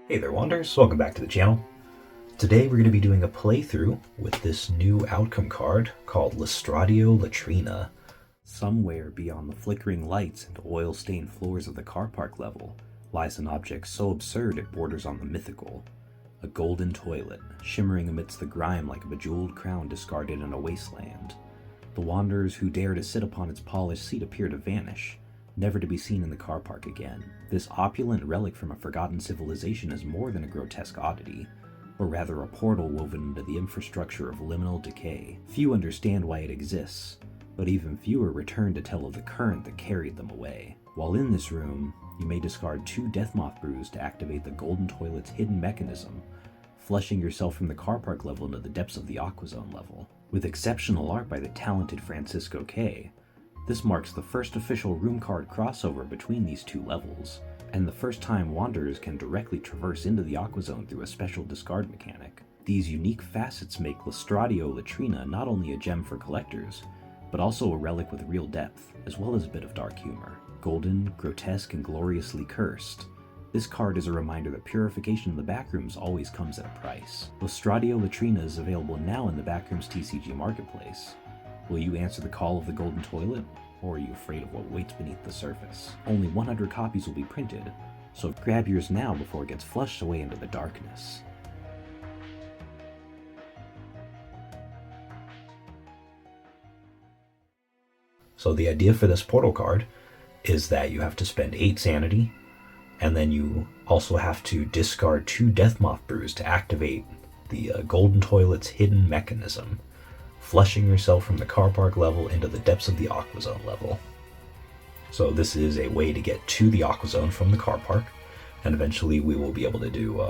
Hey there Wanderers, welcome back to the channel. Today we're going to be doing a playthrough with this new outcome card called Lustratio Latrina. Somewhere beyond the flickering lights and oil-stained floors of the car park level lies an object so absurd it borders on the mythical. A golden toilet, shimmering amidst the grime like a bejeweled crown discarded in a wasteland. The wanderers who dare to sit upon its polished seat appear to vanish, never to be seen in the car park again. This opulent relic from a forgotten civilization is more than a grotesque oddity, or rather a portal woven into the infrastructure of liminal decay. Few understand why it exists, but even fewer return to tell of the current that carried them away. While in this room, you may discard 2 death moth brews to activate the golden toilet's hidden mechanism, flushing yourself from the car park level into the depths of the Aqua Zone level. With exceptional art by the talented Francisco K., this marks the first official room card crossover between these 2 levels, and the first time wanderers can directly traverse into the Aqua Zone through a special discard mechanic. These unique facets make Lustratio Latrina not only a gem for collectors, but also a relic with real depth, as well as a bit of dark humor. Golden, grotesque, and gloriously cursed, this card is a reminder that purification in the Backrooms always comes at a price. Lustratio Latrina is available now in the Backrooms TCG Marketplace. Will you answer the call of the golden toilet, or are you afraid of what waits beneath the surface? Only 100 copies will be printed, so grab yours now before it gets flushed away into the darkness. So the idea for this portal card is that you have to spend 8 sanity, and then you also have to discard 2 death moth brews to activate the golden toilet's hidden mechanism, flushing yourself from the car park level into the depths of the Aqua Zone level. So this is a way to get to the Aqua Zone from the car park, and eventually we will be able to do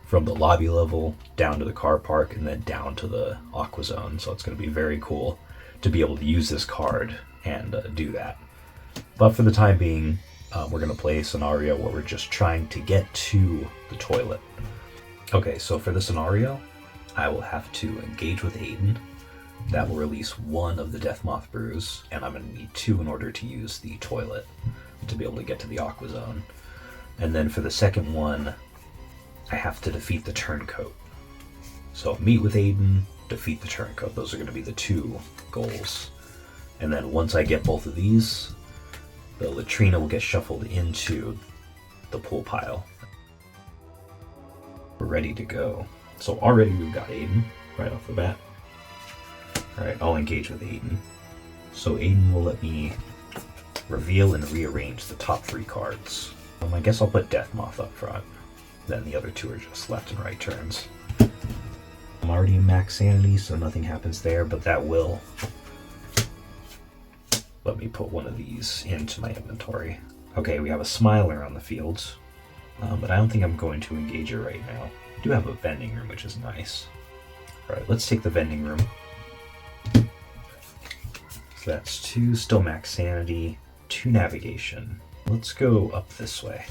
from the lobby level down to the car park and then down to the Aqua Zone. So it's going to be very cool to be able to use this card and do that. But for the time being, we're going to play a scenario where we're just trying to get to the toilet. Okay, so for the scenario, I will have to engage with Aiden. That will release 1 of the Death Moth brews, and I'm going to need 2 in order to use the toilet to be able to get to the Aqua Zone. And then for the second one, I have to defeat the turncoat. So meet with Aiden, defeat the turncoat. Those are going to be the 2 goals. And then once I get both of these, the Latrina will get shuffled into the pool pile. We're ready to go. So already we've got Aiden right off the bat. Alright, I'll engage with Aiden. So Aiden will let me reveal and rearrange the top 3 cards. I guess I'll put Death Moth up front. Then the other 2 are just left and right turns. I'm already in max sanity, so nothing happens there, but that will let me put one of these into my inventory. Okay, we have a Smiler on the field, but I don't think I'm going to engage it right now. I do have a vending room, which is nice. Alright, let's take the vending room. So that's 2 still max sanity, 2 navigation. Let's go up this way.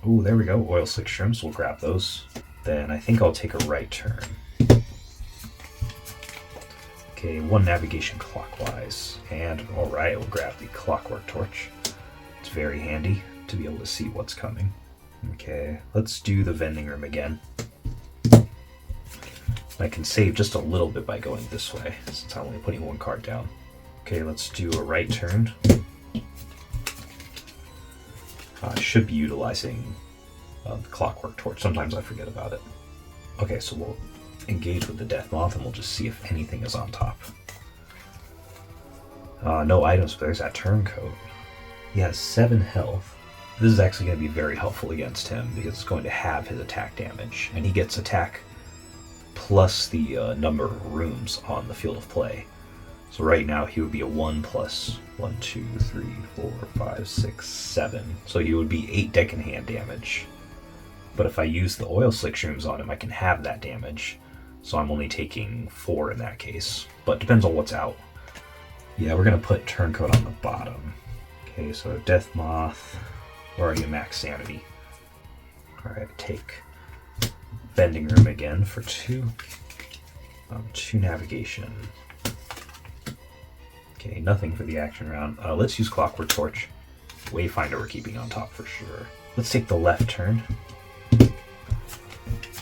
Oh, there we go. Oil slick shrimps. We'll grab those. Then I think I'll take a right turn. Okay, 1 navigation clockwise. And alright, we'll grab the clockwork torch. It's very handy to be able to see what's coming. Okay, let's do the vending room again. I can save just a little bit by going this way, since I'm only putting 1 card down. Okay, let's do a right turn. I should be utilizing the clockwork torch. Sometimes I forget about it. Okay, so we'll engage with the Death Moth and we'll just see if anything is on top. No items, but there's that turncoat. He has 7 health. This is actually going to be very helpful against him because it's going to have his attack damage, and he gets attack plus the number of rooms on the field of play. So right now he would be a 1 plus 1, 2, 3, 4, 5, 6, 7. So he would be 8 deck and hand damage. But if I use the oil slick shrooms on him, I can have that damage. So I'm only taking 4 in that case. But it depends on what's out. Yeah, we're going to put turncoat on the bottom. Okay, so Death Moth. We're already at max sanity. Alright, take vending room again for 2. 2 navigation. Okay, nothing for the action round. Let's use clockwork torch. Wayfinder we're keeping on top for sure. Let's take the left turn.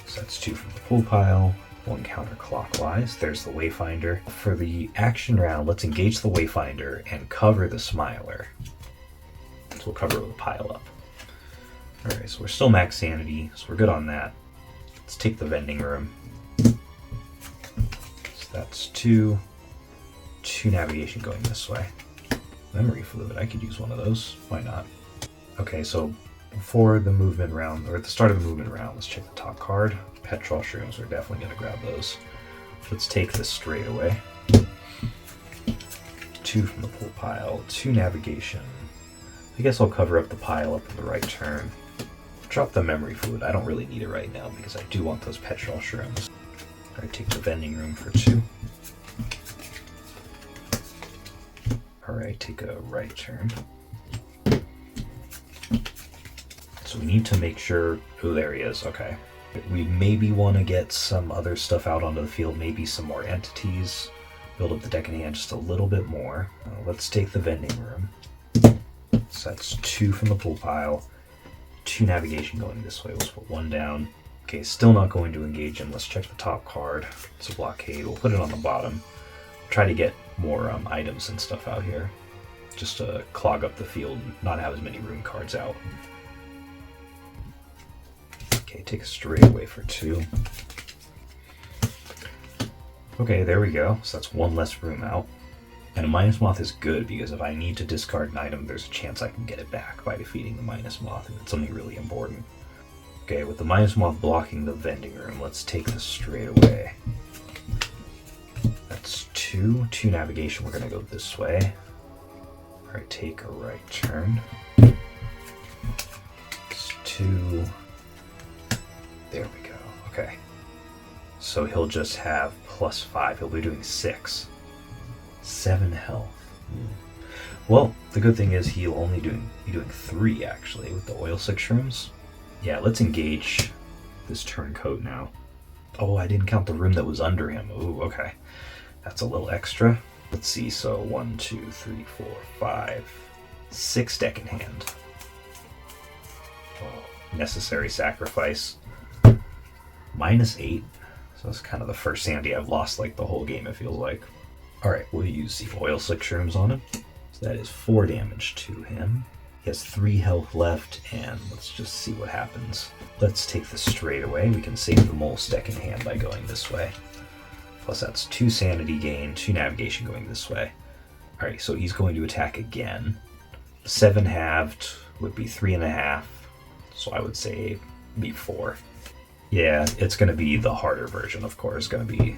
So that's 2 from the pool pile, 1 counterclockwise. There's the Wayfinder. For the action round, let's engage the Wayfinder and cover the Smiler. So we'll cover it with a pile up. Alright, so we're still max sanity, so we're good on that. Let's take the vending room. So that's 2 navigation going this way. Memory fluid, I could use one of those. Why not? Okay, so before the movement round, or at the start of the movement round, let's check the top card. Petrol shrooms, we're definitely going to grab those. Let's take this straight away. 2 from the pool pile, 2 navigation. I guess I'll cover up the pile up in the right turn. Drop the memory fluid. I don't really need it right now because I do want those petrol shrooms. Alright, take the vending room for 2. Alright, take a right turn. So we need to make sure, oh, there he is, okay. We maybe want to get some other stuff out onto the field, maybe some more entities, build up the deck in hand just a little bit more. Let's take the vending room. So that's 2 from the pool pile, 2 navigation going this way. Let's put 1 down. Okay, still not going to engage him. Let's check the top card. It's a blockade. We'll put it on the bottom. Try to get more items and stuff out here, just to clog up the field and not have as many rune cards out. Okay, take a straight away for 2. Okay, there we go. So that's 1 less room out. And a Minus Moth is good because if I need to discard an item, there's a chance I can get it back by defeating the Minus Moth, and it's something really important. Okay, with the Minus Moth blocking the vending room, let's take this straight away. That's 2 navigation, we're gonna go this way. Alright, take a right turn. It's 2. There we go, okay. So he'll just have +5, he'll be doing 6. 7 health. Well, the good thing is he'll only be doing 3 actually with the oil 6 shrooms. Yeah, let's engage this turncoat now. Oh, I didn't count the room that was under him. Ooh, okay. That's a little extra. Let's see, so 1, 2, 3, 4, 5, 6 deck in hand. Oh, necessary sacrifice. -8. So that's kind of the first sanity I've lost like the whole game, it feels like. Alright, we'll use the oil 6 shrooms on him. So that is 4 damage to him. He has 3 health left, and let's just see what happens. Let's take this straight away. We can save the mole deck in hand by going this way. Plus that's 2 sanity gain, 2 navigation going this way. Alright, so he's going to attack again. 7 halved would be 3.5, so I would say be 4. Yeah, it's going to be the harder version, of course. Going to be,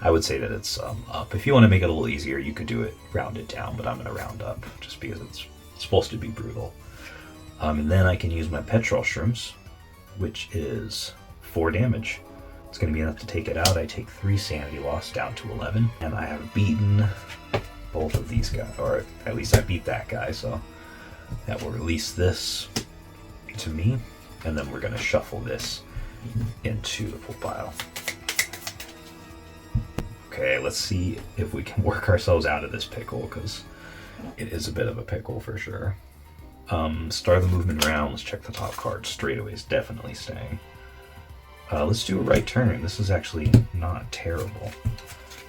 I would say that it's up. If you want to make it a little easier, you could do it rounded down, but I'm going to round up just because it's supposed to be brutal. And then I can use my petrol shrooms, which is 4 damage. It's going to be enough to take it out. I take 3 sanity loss down to 11, and I have beaten both of these guys, or at least I beat that guy, so that will release this to me, and then we're going to shuffle this into the pool pile. Okay, let's see if we can work ourselves out of this pickle, because it is a bit of a pickle for sure. Start the movement round. Let's check the top card. Straightaway is definitely staying. Let's do a right turn. This is actually not terrible.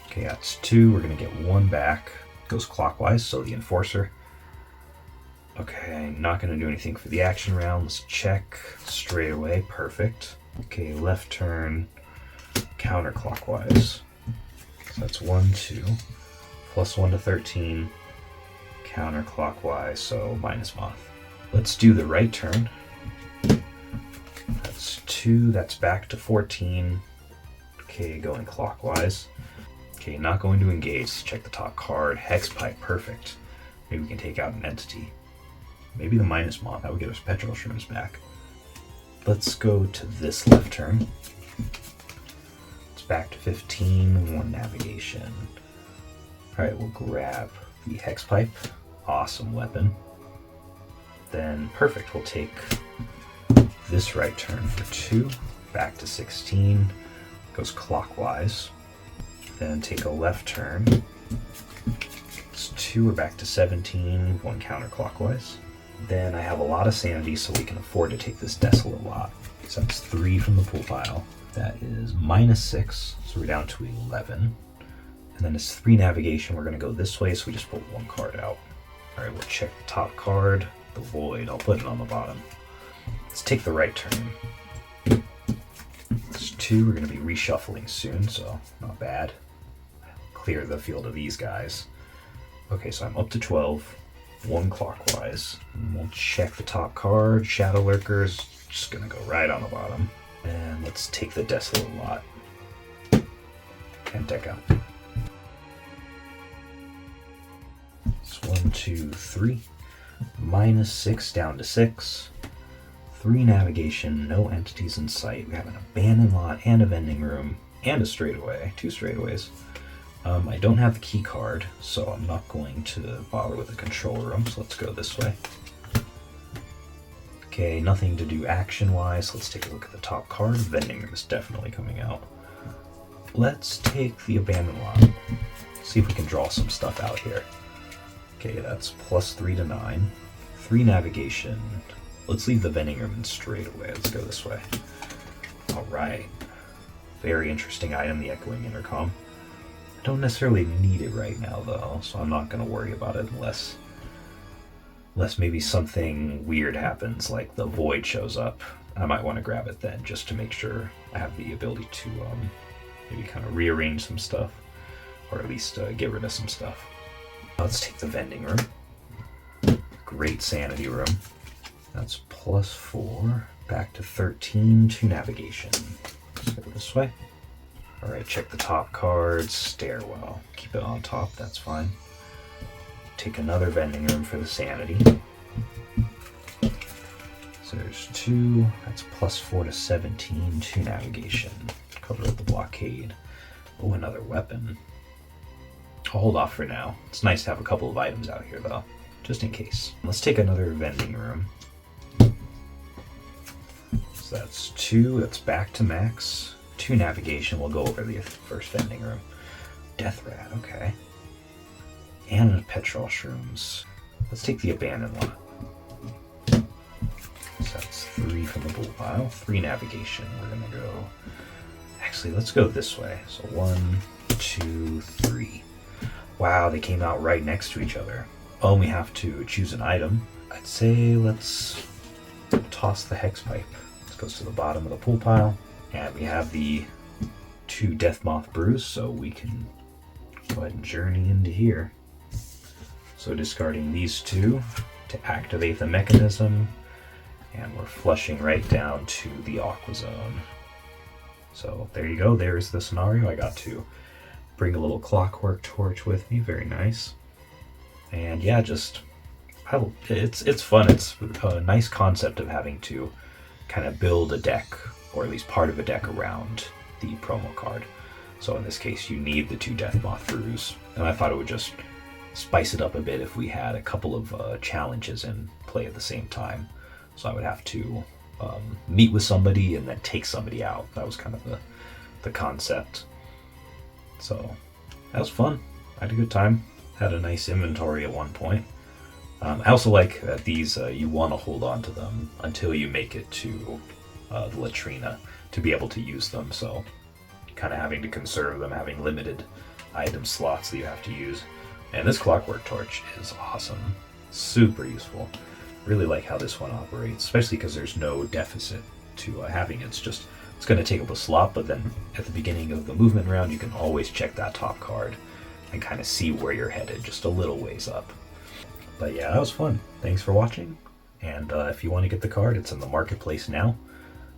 Okay, that's 2. We're going to get 1 back. Goes clockwise, so the Enforcer. Okay, not going to do anything for the action round. Let's check straight away. Perfect. Okay, left turn, counterclockwise. So that's 1, 2, +1 to 13, counterclockwise, so Minus Moth. Let's do the right turn. That's 2, that's back to 14. Okay, going clockwise. Okay, not going to engage. Check the top card. Hex Pipe, perfect. Maybe we can take out an entity. Maybe the Minus Moth, that would give us petrol shrooms back. Let's go to this left turn. It's back to 15, 1 navigation. Alright, we'll grab the Hex Pipe. Awesome weapon. Then, perfect, we'll take this right turn for 2. Back to 16. Goes clockwise. Then take a left turn. It's 2, we're back to 17, 1 counterclockwise. Then I have a lot of sanity, so we can afford to take this desolate lot. So that's 3 from the pool pile. That is -6, so we're down to 11. And then it's 3 navigation. We're going to go this way, so we just pull 1 card out. All right, we'll check the top card, the void. I'll put it on the bottom. Let's take the right turn. It's 2. We're going to be reshuffling soon, so not bad. Clear the field of these guys. Okay, so I'm up to 12. 1 clockwise. And we'll check the top card. Shadow Lurkers, just going to go right on the bottom. And let's take the desolate lot. And deck out. It's 1, 2, 3. -6 down to 6. 3 navigation, no entities in sight. We have an abandoned lot and a vending room and a straightaway, 2 straightaways. I don't have the key card, so I'm not going to bother with the control room, so let's go this way. Okay, nothing to do action-wise. Let's take a look at the top card. Vending room is definitely coming out. Let's take the abandoned lot. See if we can draw some stuff out here. Okay, that's +3 to 9. 3 navigation. Let's leave the vending room in straightaway. Let's go this way. All right. Very interesting item, the echoing intercom. I don't necessarily need it right now, though, so I'm not going to worry about it unless maybe something weird happens, like the void shows up. I might want to grab it then, just to make sure I have the ability to maybe kind of rearrange some stuff, or at least get rid of some stuff. Let's take the vending room. Great sanity room. That's +4, back to 13, 2 navigation. Let's go this way. All right, check the top cards, stairwell. Keep it on top, that's fine. Take another vending room for the sanity. So there's 2, that's +4 to 17, 2 navigation. Cover up the blockade. Oh, another weapon. I'll hold off for now. It's nice to have a couple of items out here though, just in case. Let's take another vending room. So that's 2, that's back to max. 2 navigation, we'll go over the first vending room. Death Rat, okay. And petrol shrooms. Let's take the abandoned lot. So that's 3 from the bull pile. 3 navigation, we're gonna go... Actually, let's go this way. So 1, 2, 3. Wow, they came out right next to each other. Oh, and we have to choose an item. I'd say let's toss the hex pipe. This goes to the bottom of the pool pile. And we have the 2 Death Moth brews, so we can go ahead and journey into here. So discarding these 2 to activate the mechanism, and we're flushing right down to the Aqua Zone. So there you go, there's the scenario. I got to bring a little clockwork torch with me, very nice. And yeah, just, it's fun. It's a nice concept of having to kind of build a deck, or at least part of a deck around the promo card. So in this case, you need the 2 Death Moth brews. And I thought it would just spice it up a bit if we had a couple of challenges in play at the same time. So I would have to meet with somebody and then take somebody out. That was kind of the concept. So that was fun. I had a good time. Had a nice inventory at one point. I also like that these, you want to hold on to them until you make it to the Latrina to be able to use them. So kind of having to conserve them, having limited item slots that you have to use. And this clockwork torch is awesome. Super useful. Really like how this one operates, especially because there's no deficit to having it. It's going to take up a slot, but then at the beginning of the movement round, you can always check that top card and kind of see where you're headed, just a little ways up. But yeah, that was fun. Thanks for watching. And if you want to get the card, it's in the marketplace now.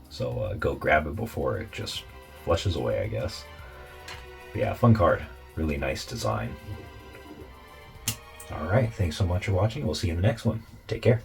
So go grab it before it just flushes away, I guess. But yeah, fun card. Really nice design. Alright, thanks so much for watching. We'll see you in the next one. Take care.